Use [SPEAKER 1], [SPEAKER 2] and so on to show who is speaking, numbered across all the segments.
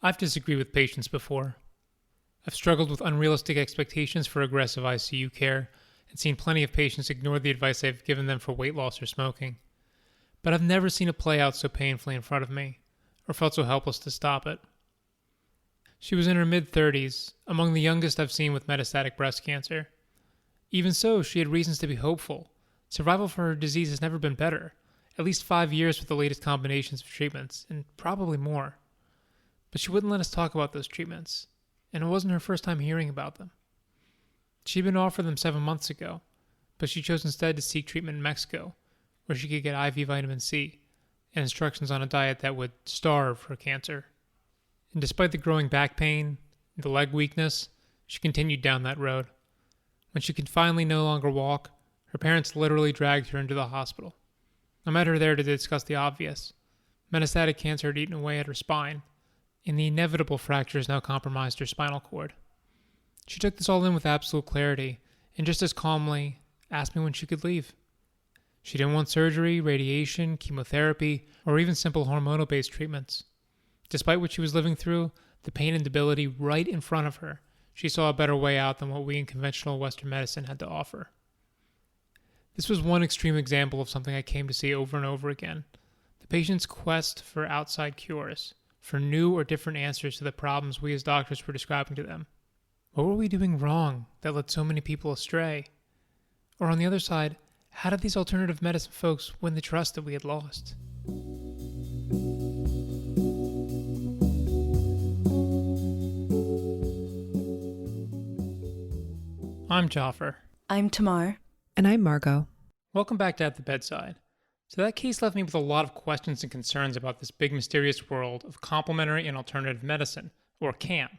[SPEAKER 1] I've disagreed with patients before. I've struggled with unrealistic expectations for aggressive ICU care and seen plenty of patients ignore the advice I've given them for weight loss or smoking. But I've never seen it play out so painfully in front of me, or felt so helpless to stop it. She was in her mid-30s, among the youngest I've seen with metastatic breast cancer. Even so, she had reasons to be hopeful. Survival for her disease has never been better, at least 5 years with the latest combinations of treatments, and probably more. But she wouldn't let us talk about those treatments, and it wasn't her first time hearing about them. She'd been offered them 7 months ago, but she chose instead to seek treatment in Mexico, where she could get IV vitamin C and instructions on a diet that would starve her cancer. And despite the growing back pain and the leg weakness, she continued down that road. When she could finally no longer walk, her parents literally dragged her into the hospital. I met her there to discuss the obvious. Metastatic cancer had eaten away at her spine, and the inevitable fractures now compromised her spinal cord. She took this all in with absolute clarity, and just as calmly asked me when she could leave. She didn't want surgery, radiation, chemotherapy, or even simple hormonal-based treatments. Despite what she was living through, the pain and debility right in front of her, she saw a better way out than what we in conventional Western medicine had to offer. This was one extreme example of something I came to see over and over again. The patient's quest for outside cures, for new or different answers to the problems we as doctors were describing to them. What were we doing wrong that led so many people astray? Or on the other side, how did these alternative medicine folks win the trust that we had lost? I'm Jaffer.
[SPEAKER 2] I'm Tamar.
[SPEAKER 3] And I'm Margot.
[SPEAKER 1] Welcome back to At the Bedside. So that case left me with a lot of questions and concerns about this big mysterious world of complementary and alternative medicine, or CAM.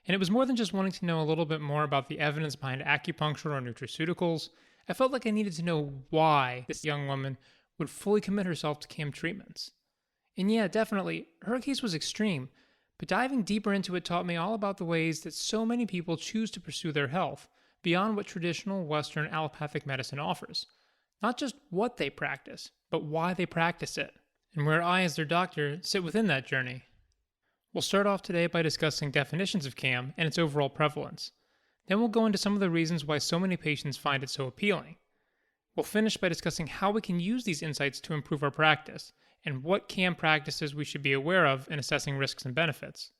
[SPEAKER 1] And it was more than just wanting to know a little bit more about the evidence behind acupuncture or nutraceuticals. I felt like I needed to know why this young woman would fully commit herself to CAM treatments. And yeah, definitely, her case was extreme, but diving deeper into it taught me all about the ways that so many people choose to pursue their health beyond what traditional Western allopathic medicine offers. Not just what they practice, but why they practice it, and where I, as their doctor, sit within that journey. We'll start off today by discussing definitions of CAM and its overall prevalence. Then we'll go into some of the reasons why so many patients find it so appealing. We'll finish by discussing how we can use these insights to improve our practice, and what CAM practices we should be aware of in assessing risks and benefits.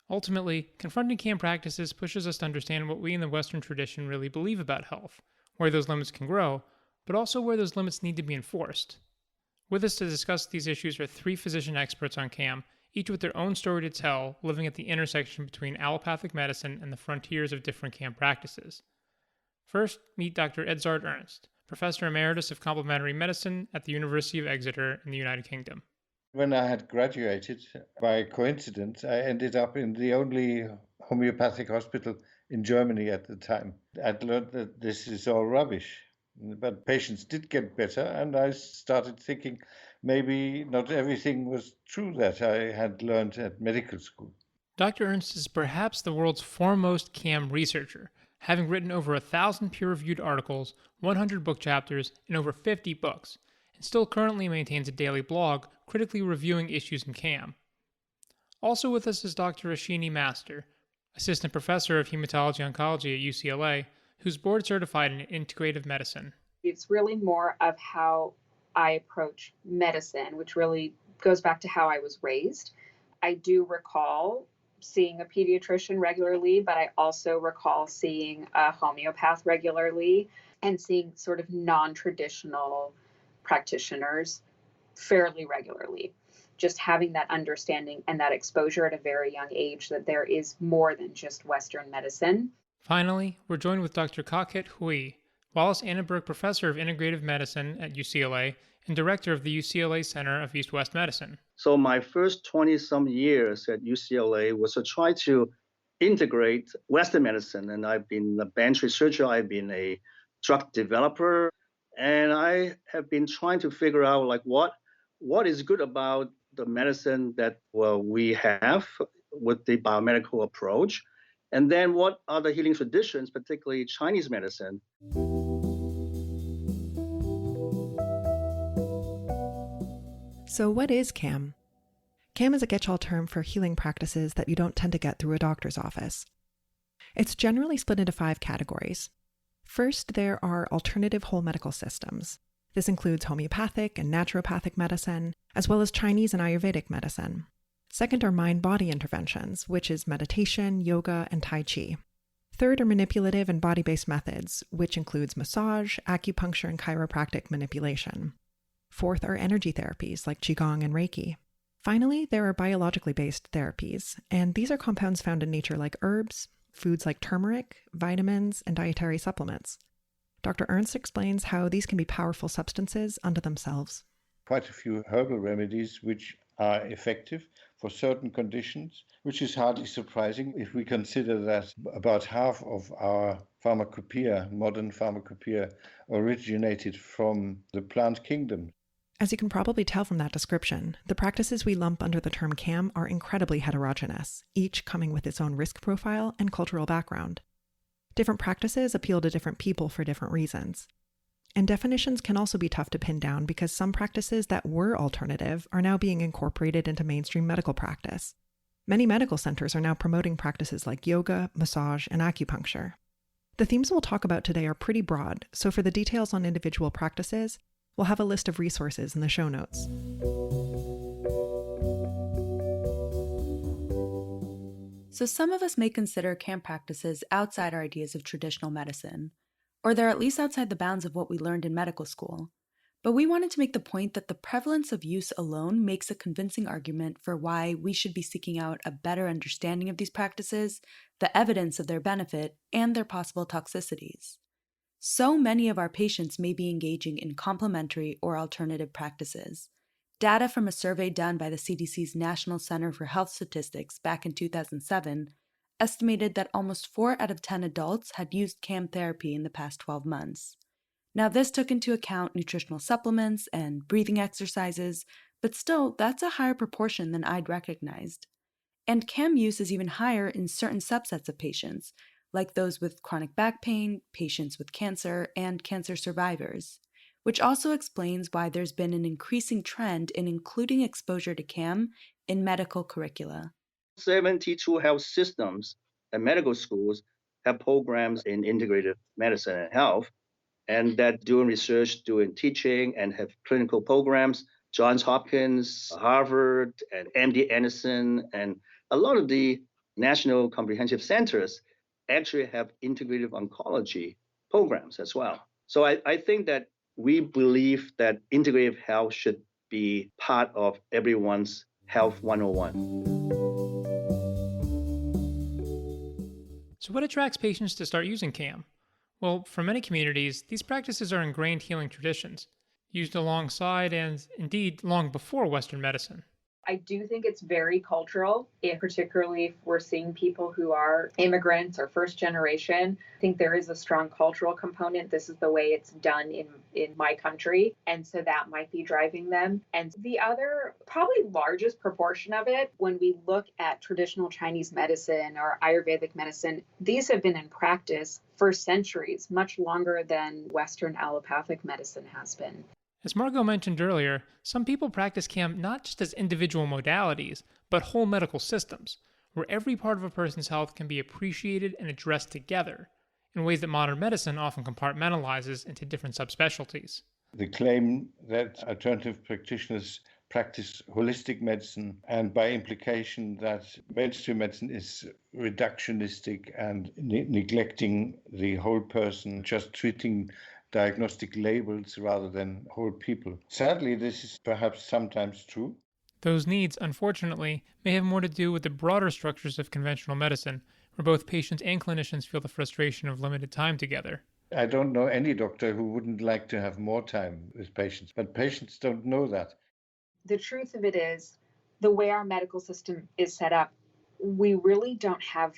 [SPEAKER 1] Ultimately, confronting CAM practices pushes us to understand what we in the Western tradition really believe about health, where those limits can grow, but also where those limits need to be enforced. With us to discuss these issues are 3 physician experts on CAM, each with their own story to tell, living at the intersection between allopathic medicine and the frontiers of different CAM practices. First, meet Dr. Edzard Ernst, Professor Emeritus of Complementary Medicine at the University of Exeter in the United Kingdom.
[SPEAKER 4] When I had graduated, by coincidence, I ended up in the only homeopathic hospital in Germany at the time. I'd learned that this is all rubbish, but patients did get better, and I started thinking maybe not everything was true that I had learned at medical school.
[SPEAKER 1] Dr. Ernst is perhaps the world's foremost CAM researcher, having written over 1,000 peer-reviewed articles, 100 book chapters, and over 50 books, and still currently maintains a daily blog critically reviewing issues in CAM. Also with us is Dr. Ashini Master, Assistant Professor of Hematology Oncology at UCLA, who's board certified in integrative medicine.
[SPEAKER 5] It's really more of how I approach medicine, which really goes back to how I was raised. I do recall seeing a pediatrician regularly, but I also recall seeing a homeopath regularly and seeing sort of non-traditional practitioners fairly regularly. Just having that understanding and that exposure at a very young age that there is more than just Western medicine.
[SPEAKER 1] Finally, we're joined with Dr. Kakhet Hui, Wallace Annenberg Professor of Integrative Medicine at UCLA and Director of the UCLA Center of East-West Medicine.
[SPEAKER 6] So my first 20-some years at UCLA was to try to integrate Western medicine. And I've been a bench researcher, I've been a drug developer, and I have been trying to figure out what is good about the medicine that we have with the biomedical approach. And then what are the healing traditions, particularly Chinese medicine?
[SPEAKER 3] So what is CAM?
[SPEAKER 2] CAM is a catch-all term for healing practices that you don't tend to get through a doctor's office. It's generally split into 5 categories. First, there are alternative whole medical systems. This includes homeopathic and naturopathic medicine, as well as Chinese and Ayurvedic medicine. Second are mind-body interventions, which is meditation, yoga, and Tai Chi. Third are manipulative and body-based methods, which includes massage, acupuncture, and chiropractic manipulation. Fourth are energy therapies like qigong and Reiki. Finally, there are biologically based therapies, and these are compounds found in nature like herbs, foods like turmeric, vitamins, and dietary supplements. Dr. Ernst explains how these can be powerful substances unto themselves.
[SPEAKER 4] Quite a few herbal remedies which are effective for certain conditions, which is hardly surprising if we consider that about half of our pharmacopoeia, modern pharmacopoeia, originated from the plant kingdom.
[SPEAKER 2] As you can probably tell from that description, the practices we lump under the term CAM are incredibly heterogeneous, each coming with its own risk profile and cultural background. Different practices appeal to different people for different reasons. And definitions can also be tough to pin down because some practices that were alternative are now being incorporated into mainstream medical practice. Many medical centers are now promoting practices like yoga, massage, and acupuncture. The themes we'll talk about today are pretty broad, so for the details on individual practices, we'll have a list of resources in the show notes.
[SPEAKER 3] So some of us may consider CAM practices outside our ideas of traditional medicine, or they're at least outside the bounds of what we learned in medical school. But we wanted to make the point that the prevalence of use alone makes a convincing argument for why we should be seeking out a better understanding of these practices, the evidence of their benefit, and their possible toxicities. So many of our patients may be engaging in complementary or alternative practices. Data from a survey done by the CDC's National Center for Health Statistics back in 2007 estimated that almost 4 out of 10 adults had used CAM therapy in the past 12 months. Now, this took into account nutritional supplements and breathing exercises, but still, that's a higher proportion than I'd recognized. And CAM use is even higher in certain subsets of patients, like those with chronic back pain, patients with cancer, and cancer survivors, which also explains why there's been an increasing trend in including exposure to CAM in medical curricula.
[SPEAKER 6] 72 health systems and medical schools have programs in integrative medicine and health, and that doing research, doing teaching, and have clinical programs. Johns Hopkins, Harvard, and MD Anderson, and a lot of the national comprehensive centers actually have integrative oncology programs as well. So I think that we believe that integrative health should be part of everyone's Health 101.
[SPEAKER 1] So what attracts patients to start using CAM? Well, for many communities, these practices are ingrained healing traditions, used alongside and, indeed, long before Western medicine.
[SPEAKER 5] I do think it's very cultural, particularly if we're seeing people who are immigrants or first generation. I think there is a strong cultural component. This is the way it's done in my country. And so that might be driving them. And the other, probably largest proportion of it, when we look at traditional Chinese medicine or Ayurvedic medicine, these have been in practice for centuries, much longer than Western allopathic medicine has been.
[SPEAKER 1] As Margot mentioned earlier, some people practice CAM not just as individual modalities, but whole medical systems, where every part of a person's health can be appreciated and addressed together, in ways that modern medicine often compartmentalizes into different subspecialties.
[SPEAKER 4] The claim that alternative practitioners practice holistic medicine, and by implication that mainstream medicine is reductionistic and neglecting the whole person, just treating diagnostic labels rather than whole people. Sadly, this is perhaps sometimes true.
[SPEAKER 1] Those needs, unfortunately, may have more to do with the broader structures of conventional medicine, where both patients and clinicians feel the frustration of limited time together.
[SPEAKER 4] I don't know any doctor who wouldn't like to have more time with patients, but patients don't know that.
[SPEAKER 5] The truth of it is, the way our medical system is set up, we really don't have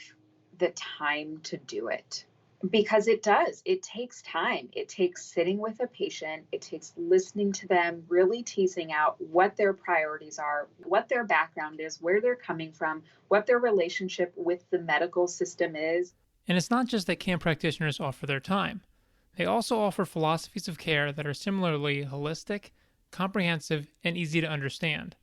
[SPEAKER 5] the time to do it. Because it does. It takes time. It takes sitting with a patient. It takes listening to them, really teasing out what their priorities are, what their background is, where they're coming from, what their relationship with the medical system is.
[SPEAKER 1] And it's not just that CAM practitioners offer their time. They also offer philosophies of care that are similarly holistic, comprehensive, and easy to understand.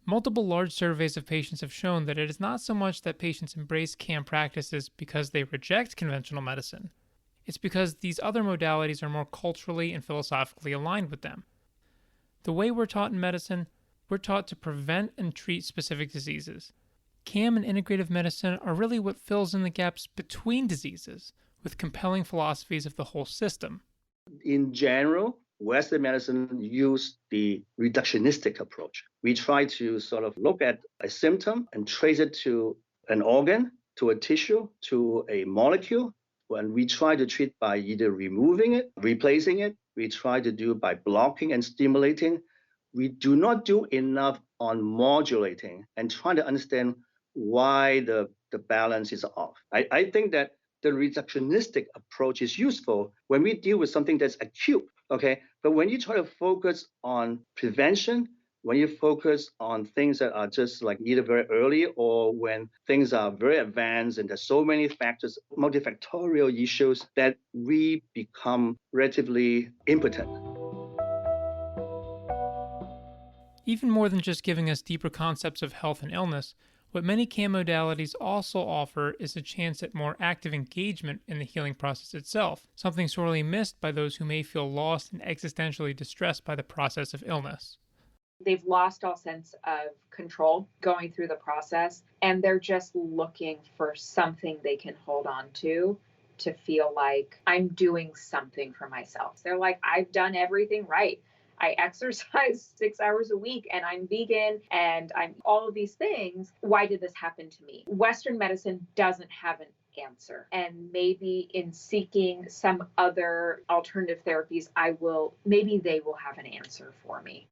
[SPEAKER 1] Multiple large surveys of patients have shown that it is not so much that patients embrace CAM practices because they reject conventional medicine. It's because these other modalities are more culturally and philosophically aligned with them. The way we're taught in medicine, we're taught to prevent and treat specific diseases. CAM and integrative medicine are really what fills in the gaps between diseases, with compelling philosophies of the whole system.
[SPEAKER 6] In general, Western medicine use the reductionistic approach. We try to sort of look at a symptom and trace it to an organ, to a tissue, to a molecule. When we try to treat by either removing it, replacing it, we try to do by blocking and stimulating. We do not do enough on modulating and trying to understand why the balance is off. I think that the reductionistic approach is useful when we deal with something that's acute, okay? But when you try to focus on prevention, when you focus on things that are just like either very early or when things are very advanced and there's so many factors, multifactorial issues, that we become relatively impotent.
[SPEAKER 1] Even more than just giving us deeper concepts of health and illness, what many CAM modalities also offer is a chance at more active engagement in the healing process itself, something sorely missed by those who may feel lost and existentially distressed by the process of illness.
[SPEAKER 5] They've lost all sense of control going through the process, and they're just looking for something they can hold on to feel like I'm doing something for myself. They're like, I've done everything right. I exercise 6 hours a week and I'm vegan and I'm all of these things. Why did this happen to me? Western medicine doesn't have an answer. And maybe in seeking some other alternative therapies, maybe they will have an answer for me.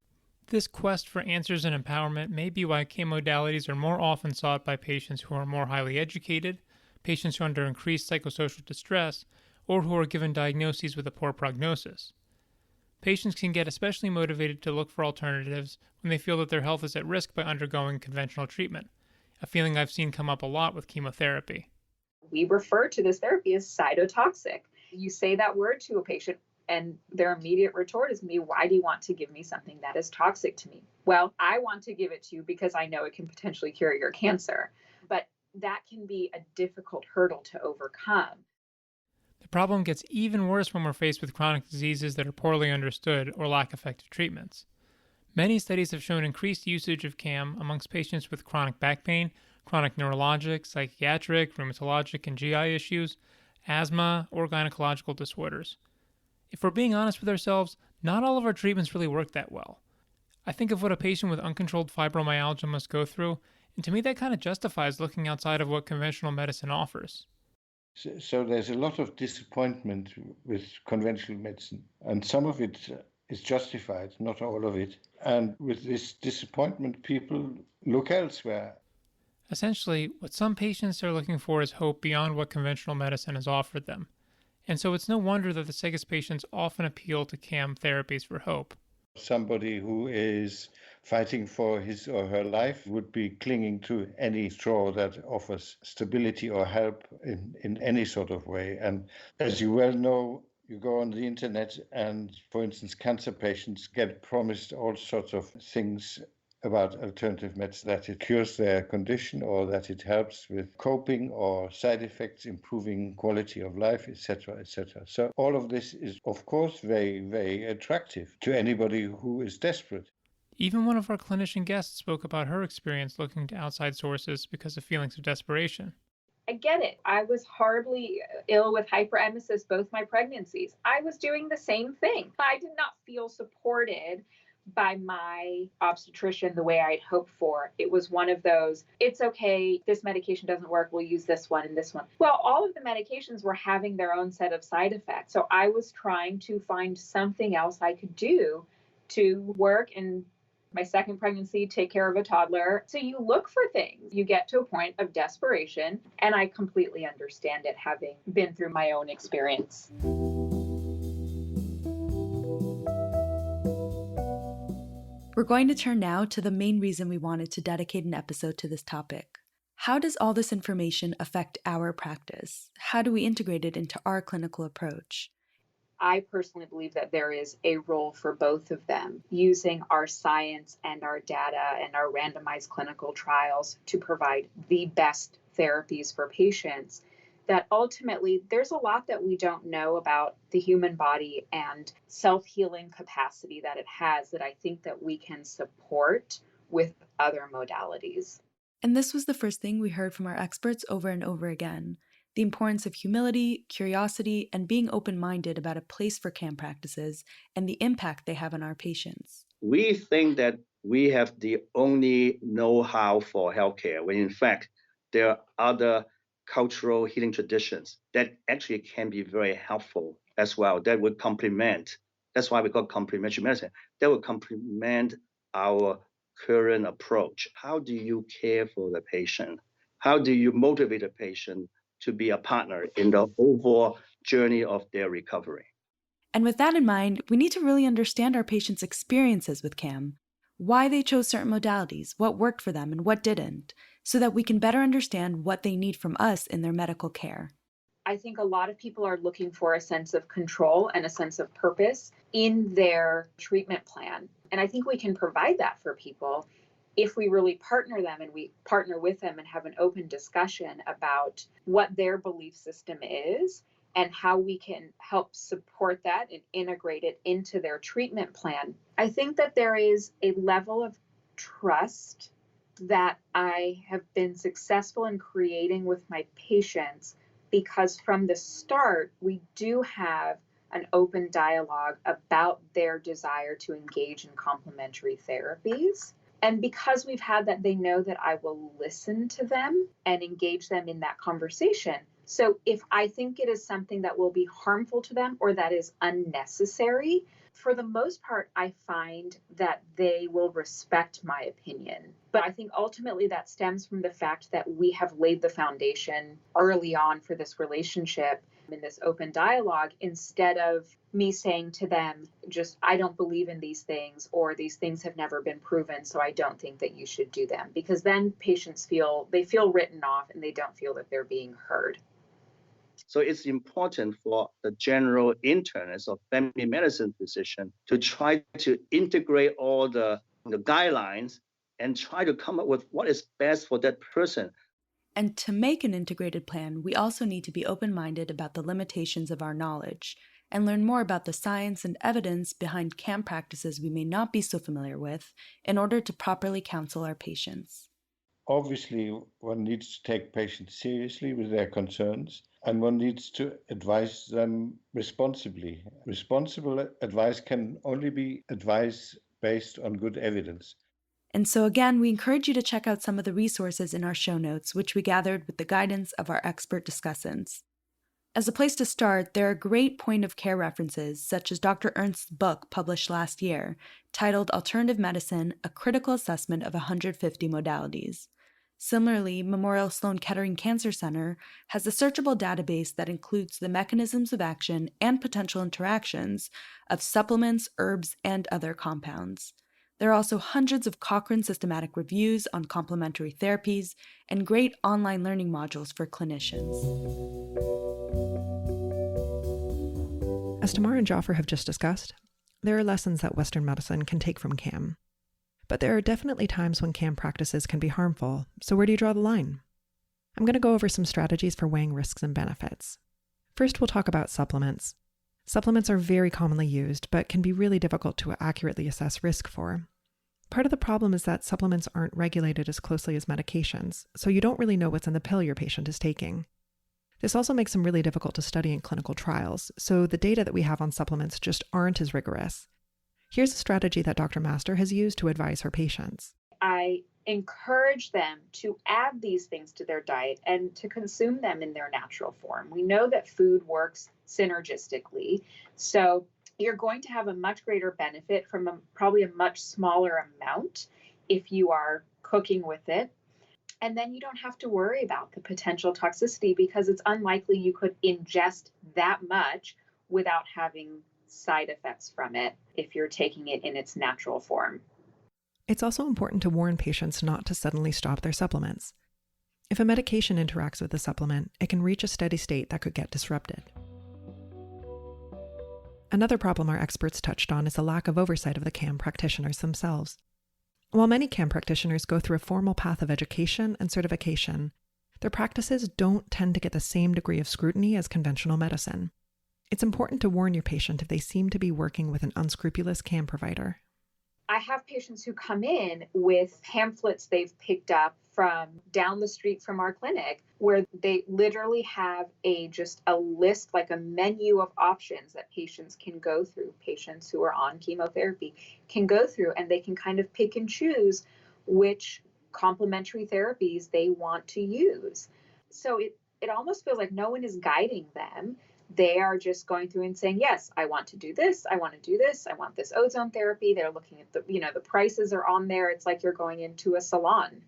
[SPEAKER 1] This quest for answers and empowerment may be why CAM modalities are more often sought by patients who are more highly educated, patients who are under increased psychosocial distress, or who are given diagnoses with a poor prognosis. Patients can get especially motivated to look for alternatives when they feel that their health is at risk by undergoing conventional treatment, a feeling I've seen come up a lot with chemotherapy.
[SPEAKER 5] We refer to this therapy as cytotoxic. You say that word to a patient, and their immediate retort is me, why do you want to give me something that is toxic to me? Well, I want to give it to you because I know it can potentially cure your cancer. But that can be a difficult hurdle to overcome.
[SPEAKER 1] The problem gets even worse when we're faced with chronic diseases that are poorly understood or lack effective treatments. Many studies have shown increased usage of CAM amongst patients with chronic back pain, chronic neurologic, psychiatric, rheumatologic, and GI issues, asthma, or gynecological disorders. If we're being honest with ourselves, not all of our treatments really work that well. I think of what a patient with uncontrolled fibromyalgia must go through, and to me that kind of justifies looking outside of what conventional medicine offers.
[SPEAKER 4] So there's a lot of disappointment with conventional medicine, and some of it is justified, not all of it. And with this disappointment, people look elsewhere.
[SPEAKER 1] Essentially, what some patients are looking for is hope beyond what conventional medicine has offered them. And so it's no wonder that the sickest patients often appeal to CAM therapies for hope.
[SPEAKER 4] Somebody who is fighting for his or her life would be clinging to any straw that offers stability or help in any sort of way. And as you well know, you go on the internet and, for instance, cancer patients get promised all sorts of things about alternative medicine, that it cures their condition or that it helps with coping or side effects, improving quality of life, etc., etc. So all of this is, of course, very, very attractive to anybody who is desperate.
[SPEAKER 1] Even one of our clinician guests spoke about her experience looking to outside sources because of feelings of desperation.
[SPEAKER 5] I get it. I was horribly ill with hyperemesis both my pregnancies. I was doing the same thing. I did not feel supported by my obstetrician the way I'd hoped for. It was one of those, it's okay, this medication doesn't work, we'll use this one and this one. Well, all of the medications were having their own set of side effects. So I was trying to find something else I could do to work in my second pregnancy, take care of a toddler. So you look for things. You get to a point of desperation, and I completely understand it, having been through my own experience.
[SPEAKER 3] We're going to turn now to the main reason we wanted to dedicate an episode to this topic. How does all this information affect our practice? How do we integrate it into our clinical approach?
[SPEAKER 5] I personally believe that there is a role for both of them, using our science and our data and our randomized clinical trials to provide the best therapies for patients. That ultimately, there's a lot that we don't know about the human body and self-healing capacity that it has that I think that we can support with other modalities.
[SPEAKER 3] And this was the first thing we heard from our experts over and over again: the importance of humility, curiosity, and being open-minded about a place for CAM practices and the impact they have on our patients.
[SPEAKER 6] We think that we have the only know-how for healthcare, when in fact, there are other cultural healing traditions that actually can be very helpful as well, that would complement. That's why we call complementary medicine. That would complement our current approach. How do you care for the patient? How do you motivate a patient to be a partner in the overall journey of their recovery?
[SPEAKER 3] And with that in mind, we need to really understand our patients' experiences with CAM, why they chose certain modalities, what worked for them and what didn't, so that we can better understand what they need from us in their medical care.
[SPEAKER 5] I think a lot of people are looking for a sense of control and a sense of purpose in their treatment plan. And I think we can provide that for people if we really partner them and we partner with them and have an open discussion about what their belief system is and how we can help support that and integrate it into their treatment plan. I think that there is a level of trust that I have been successful in creating with my patients, because from the start, we do have an open dialogue about their desire to engage in complementary therapies. And because we've had that, they know that I will listen to them and engage them in that conversation. So if I think it is something that will be harmful to them or that is unnecessary, for the most part, I find that they will respect my opinion. But I think ultimately that stems from the fact that we have laid the foundation early on for this relationship in this open dialogue, instead of me saying to them, just, I don't believe in these things, or these things have never been proven, so I don't think that you should do them. Because then patients feel written off and they don't feel that they're being heard.
[SPEAKER 6] So it's important for the general internist or family medicine physician to try to integrate all the guidelines and try to come up with what is best for that person.
[SPEAKER 3] And to make an integrated plan, we also need to be open-minded about the limitations of our knowledge and learn more about the science and evidence behind CAM practices we may not be so familiar with in order to properly counsel our patients.
[SPEAKER 4] Obviously, one needs to take patients seriously with their concerns, and one needs to advise them responsibly. Responsible advice can only be advice based on good evidence.
[SPEAKER 3] And so again, we encourage you to check out some of the resources in our show notes, which we gathered with the guidance of our expert discussants. As a place to start, there are great point-of-care references, such as Dr. Ernst's book published last year, titled Alternative Medicine, A Critical Assessment of 150 Modalities. Similarly, Memorial Sloan Kettering Cancer Center has a searchable database that includes the mechanisms of action and potential interactions of supplements, herbs, and other compounds. There are also hundreds of Cochrane systematic reviews on complementary therapies and great online learning modules for clinicians.
[SPEAKER 2] As Tamar and Jaffer have just discussed, there are lessons that Western medicine can take from CAM. But there are definitely times when CAM practices can be harmful, so where do you draw the line? I'm going to go over some strategies for weighing risks and benefits. First, we'll talk about supplements. Supplements are very commonly used, but can be really difficult to accurately assess risk for. Part of the problem is that supplements aren't regulated as closely as medications, so you don't really know what's in the pill your patient is taking. This also makes them really difficult to study in clinical trials, so the data that we have on supplements just aren't as rigorous. Here's a strategy that Dr. Master has used to advise her patients.
[SPEAKER 5] I encourage them to add these things to their diet and to consume them in their natural form. We know that food works synergistically, so you're going to have a much greater benefit from probably a much smaller amount if you are cooking with it. And then you don't have to worry about the potential toxicity, because it's unlikely you could ingest that much without having side effects from it if you're taking it in its natural form.
[SPEAKER 2] It's also important to warn patients not to suddenly stop their supplements. If a medication interacts with the supplement, it can reach a steady state that could get disrupted. Another problem our experts touched on is the lack of oversight of the CAM practitioners themselves. While many CAM practitioners go through a formal path of education and certification, their practices don't tend to get the same degree of scrutiny as conventional medicine. It's important to warn your patient if they seem to be working with an unscrupulous CAM provider.
[SPEAKER 5] I have patients who come in with pamphlets they've picked up from down the street from our clinic, where they literally have just a list, like a menu of options that patients can go through. Patients who are on chemotherapy can go through, and they can kind of pick and choose which complementary therapies they want to use. So it almost feels like no one is guiding them. They are just going through and saying, yes, I want to do this. I want to do this. I want this ozone therapy. They're looking at the prices are on there. It's like you're going into a salon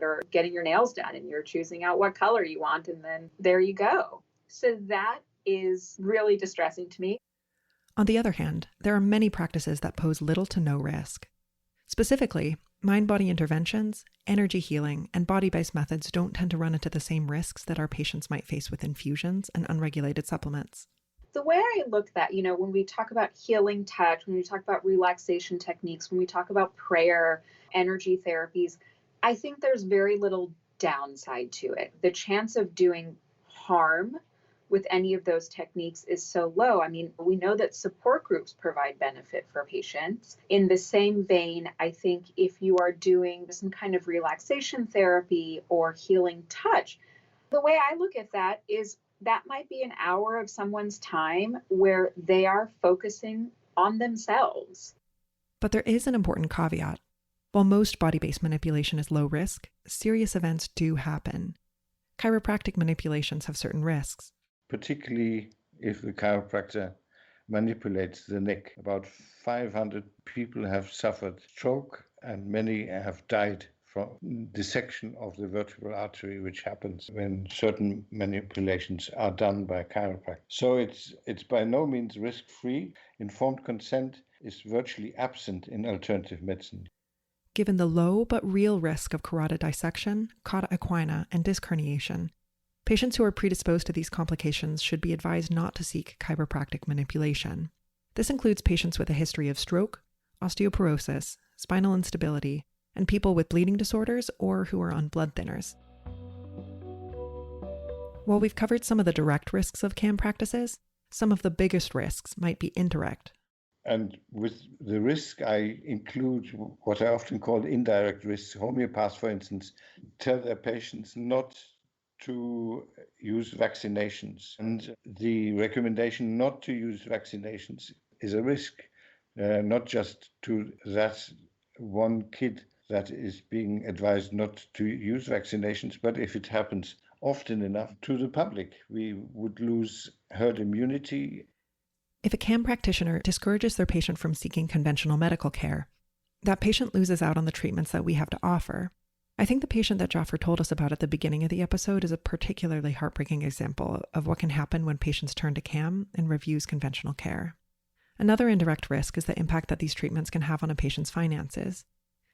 [SPEAKER 5] or getting your nails done, and you're choosing out what color you want. And then there you go. So that is really distressing to me.
[SPEAKER 2] On the other hand, there are many practices that pose little to no risk. Specifically, mind-body interventions, energy healing, and body-based methods don't tend to run into the same risks that our patients might face with infusions and unregulated supplements.
[SPEAKER 5] The way I look at that, when we talk about healing touch, when we talk about relaxation techniques, when we talk about prayer, energy therapies, I think there's very little downside to it. The chance of doing harm with any of those techniques is so low. I mean, we know that support groups provide benefit for patients. In the same vein, I think if you are doing some kind of relaxation therapy or healing touch, the way I look at that is that might be an hour of someone's time where they are focusing on themselves.
[SPEAKER 2] But there is an important caveat. While most body-based manipulation is low risk, serious events do happen. Chiropractic manipulations have certain risks.
[SPEAKER 4] Particularly if the chiropractor manipulates the neck. About 500 people have suffered stroke, and many have died from dissection of the vertebral artery, which happens when certain manipulations are done by chiropractic. So it's by no means risk-free. Informed consent is virtually absent in alternative medicine.
[SPEAKER 2] Given the low but real risk of carotid dissection, cauda equina, and disc herniation, patients who are predisposed to these complications should be advised not to seek chiropractic manipulation. This includes patients with a history of stroke, osteoporosis, spinal instability, and people with bleeding disorders or who are on blood thinners. While we've covered some of the direct risks of CAM practices, some of the biggest risks might be indirect.
[SPEAKER 4] And with the risk, I include what I often call indirect risks. Homeopaths, for instance, tell their patients not to use vaccinations. And the recommendation not to use vaccinations is a risk, not just to that one kid that is being advised not to use vaccinations, but if it happens often enough to the public, we would lose herd immunity.
[SPEAKER 2] If a CAM practitioner discourages their patient from seeking conventional medical care, that patient loses out on the treatments that we have to offer. I think the patient that Jaffer told us about at the beginning of the episode is a particularly heartbreaking example of what can happen when patients turn to CAM and refuse conventional care. Another indirect risk is the impact that these treatments can have on a patient's finances.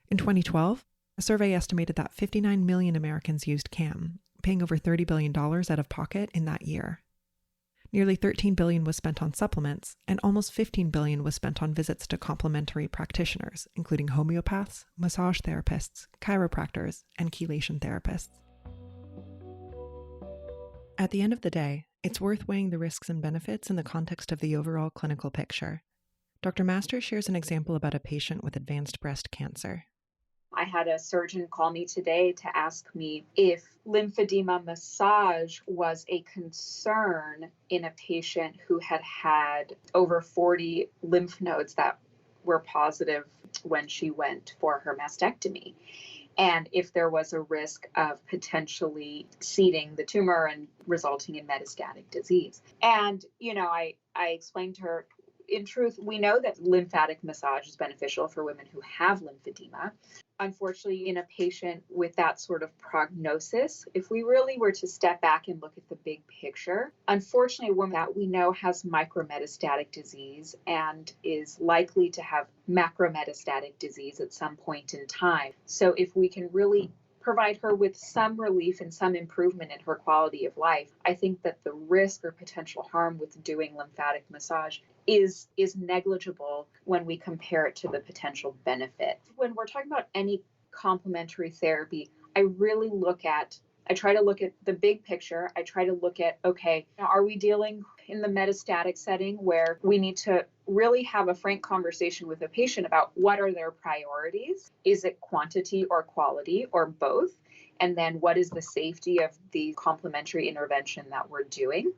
[SPEAKER 2] In 2012, a survey estimated that 59 million Americans used CAM, paying over $30 billion out of pocket in that year. Nearly $13 billion was spent on supplements, and almost $15 billion was spent on visits to complementary practitioners, including homeopaths, massage therapists, chiropractors, and chelation therapists. At the end of the day, it's worth weighing the risks and benefits in the context of the overall clinical picture. Dr. Master shares an example about a patient with advanced breast cancer.
[SPEAKER 5] I had a surgeon call me today to ask me if lymphedema massage was a concern in a patient who had had over 40 lymph nodes that were positive when she went for her mastectomy, and if there was a risk of potentially seeding the tumor and resulting in metastatic disease. And, I explained to her, in truth, we know that lymphatic massage is beneficial for women who have lymphedema. Unfortunately, in a patient with that sort of prognosis, if we really were to step back and look at the big picture, unfortunately, a woman that we know has micrometastatic disease and is likely to have macrometastatic disease at some point in time. So if we can really provide her with some relief and some improvement in her quality of life, I think that the risk or potential harm with doing lymphatic massage is negligible when we compare it to the potential benefit. When we're talking about any complementary therapy, I try to look at the big picture. I try to look at, okay, now are we dealing in the metastatic setting where we need to really have a frank conversation with a patient about what are their priorities? Is it quantity or quality or both? And then what is the safety of the complementary intervention that we're doing?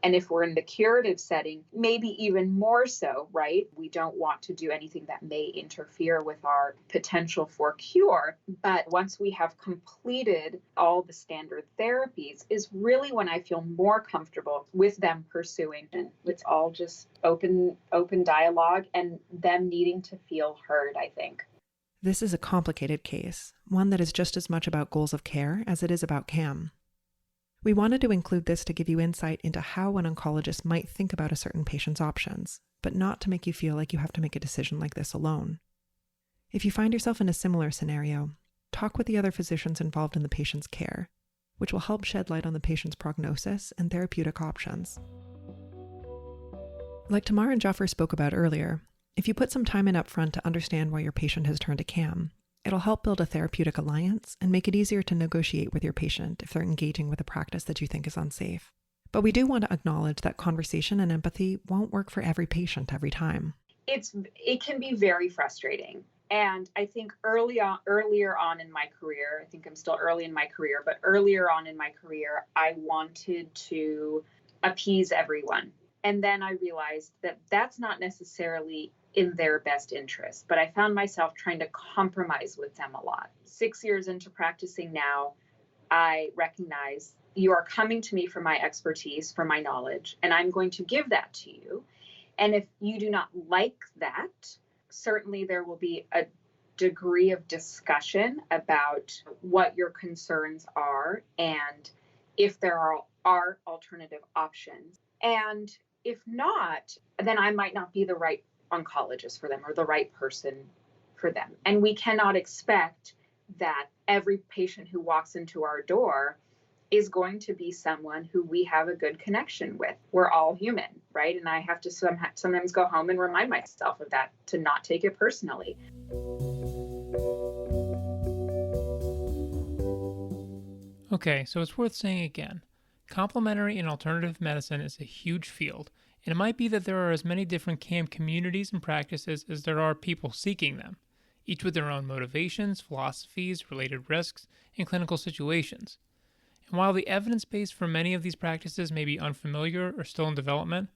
[SPEAKER 5] And if we're in the curative setting, maybe even more so, right? We don't want to do anything that may interfere with our potential for cure. But once we have completed all the standard therapies is really when I feel more comfortable with them pursuing. And it's all just open dialogue and them needing to feel heard, I think.
[SPEAKER 2] This is a complicated case, one that is just as much about goals of care as it is about CAM. We wanted to include this to give you insight into how an oncologist might think about a certain patient's options, but not to make you feel like you have to make a decision like this alone. If you find yourself in a similar scenario, talk with the other physicians involved in the patient's care, which will help shed light on the patient's prognosis and therapeutic options. Like Tamar and Jaffer spoke about earlier, if you put some time in up front to understand why your patient has turned to CAM, it'll help build a therapeutic alliance and make it easier to negotiate with your patient if they're engaging with a practice that you think is unsafe. But we do want to acknowledge that conversation and empathy won't work for every patient every time.
[SPEAKER 5] It can be very frustrating. And I think earlier on in my career, I think I'm still early in my career, but earlier on in my career, I wanted to appease everyone. And then I realized that that's not necessarily in their best interest, but I found myself trying to compromise with them a lot. 6 years into practicing now, I recognize you are coming to me for my expertise, for my knowledge, and I'm going to give that to you. And if you do not like that, certainly there will be a degree of discussion about what your concerns are and if there are alternative options. And if not, then I might not be the right oncologist for them or the right person for them. And we cannot expect that every patient who walks into our door is going to be someone who we have a good connection with. We're all human, right? And I have to sometimes go home and remind myself of that, to not take it personally.
[SPEAKER 1] Okay, so it's worth saying again. Complementary and alternative medicine is a huge field, and it might be that there are as many different CAM communities and practices as there are people seeking them, each with their own motivations, philosophies, related risks, and clinical situations. And while the evidence base for many of these practices may be unfamiliar or still in development,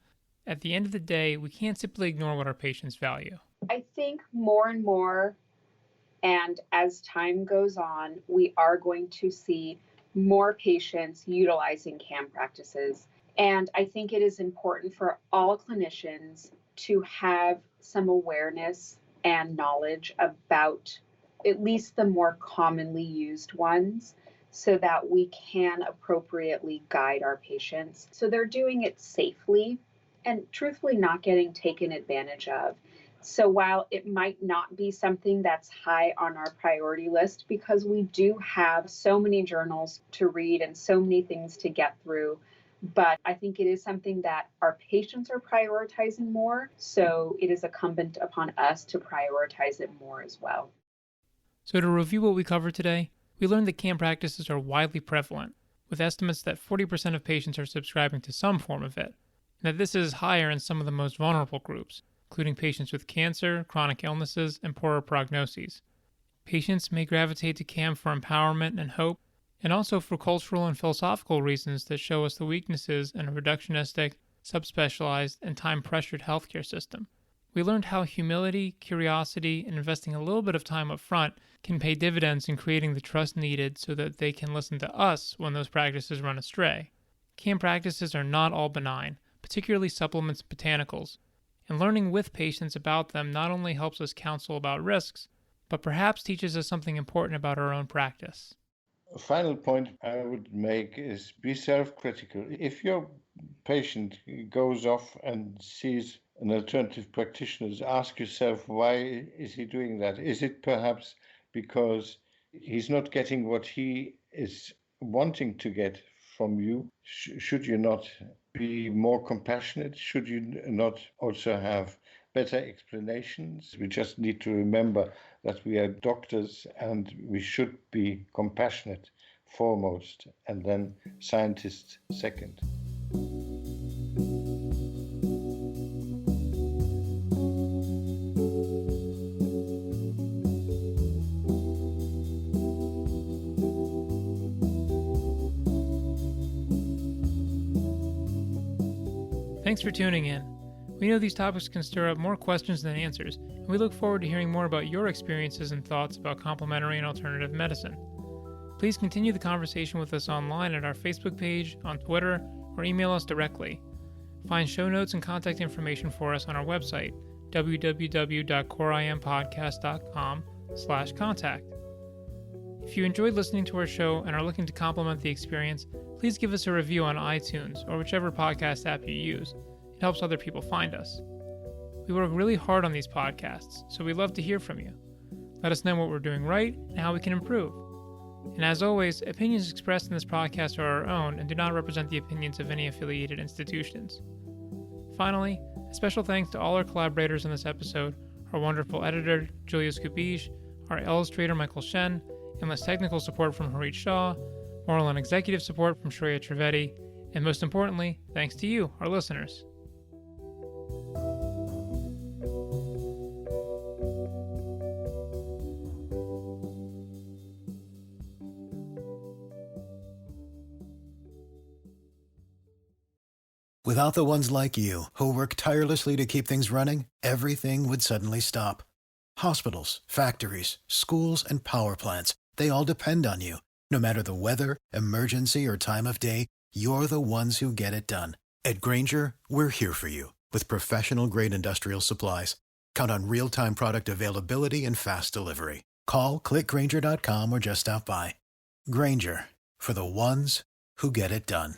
[SPEAKER 1] at the end of the day, we can't simply ignore what our patients value.
[SPEAKER 5] I think more and more, and as time goes on, we are going to see more patients utilizing CAM practices. And I think it is important for all clinicians to have some awareness and knowledge about at least the more commonly used ones, so that we can appropriately guide our patients so they're doing it safely and truthfully not getting taken advantage of. So while it might not be something that's high on our priority list, because we do have so many journals to read and so many things to get through, but I think it is something that our patients are prioritizing more, so it is incumbent upon us to prioritize it more as well.
[SPEAKER 1] So to review what we covered today, we learned that CAM practices are widely prevalent, with estimates that 40% of patients are subscribing to some form of it, and that this is higher in some of the most vulnerable groups, including patients with cancer, chronic illnesses, and poorer prognoses. Patients may gravitate to CAM for empowerment and hope, and also for cultural and philosophical reasons that show us the weaknesses in a reductionistic, subspecialized, and time-pressured healthcare system. We learned how humility, curiosity, and investing a little bit of time up front can pay dividends in creating the trust needed so that they can listen to us when those practices run astray. CAM practices are not all benign, particularly supplements and botanicals, and learning with patients about them not only helps us counsel about risks, but perhaps teaches us something important about our own practice.
[SPEAKER 4] A final point I would make is be self-critical. If your patient goes off and sees an alternative practitioner, ask yourself, why is he doing that? Is it perhaps because he's not getting what he is wanting to get from you, should you not be more compassionate? Should you not also have better explanations? We just need to remember that we are doctors and we should be compassionate foremost and then scientists second.
[SPEAKER 1] Thanks for tuning in. We know these topics can stir up more questions than answers, and we look forward to hearing more about your experiences and thoughts about complementary and alternative medicine. Please continue the conversation with us online at our Facebook page, on Twitter, or email us directly. Find show notes and contact information for us on our website, www.coreimpodcast.com/contact. If you enjoyed listening to our show and are looking to complement the experience, please give us a review on iTunes or whichever podcast app you use. It helps other people find us. We work really hard on these podcasts, so we'd love to hear from you. Let us know what we're doing right and how we can improve. And as always, opinions expressed in this podcast are our own and do not represent the opinions of any affiliated institutions. Finally, a special thanks to all our collaborators in this episode, our wonderful editor, Julius Kubij, our illustrator, Michael Shen, endless technical support from Harit Shah, moral and executive support from Shreya Trivedi, and most importantly, thanks to you, our listeners.
[SPEAKER 7] Without the ones like you, who work tirelessly to keep things running, everything would suddenly stop. Hospitals, factories, schools, and power plants, they all depend on you. No matter the weather, emergency, or time of day, you're the ones who get it done. At Grainger, we're here for you with professional-grade industrial supplies. Count on real-time product availability and fast delivery. Call, click Grainger.com, or just stop by. Grainger, for the ones who get it done.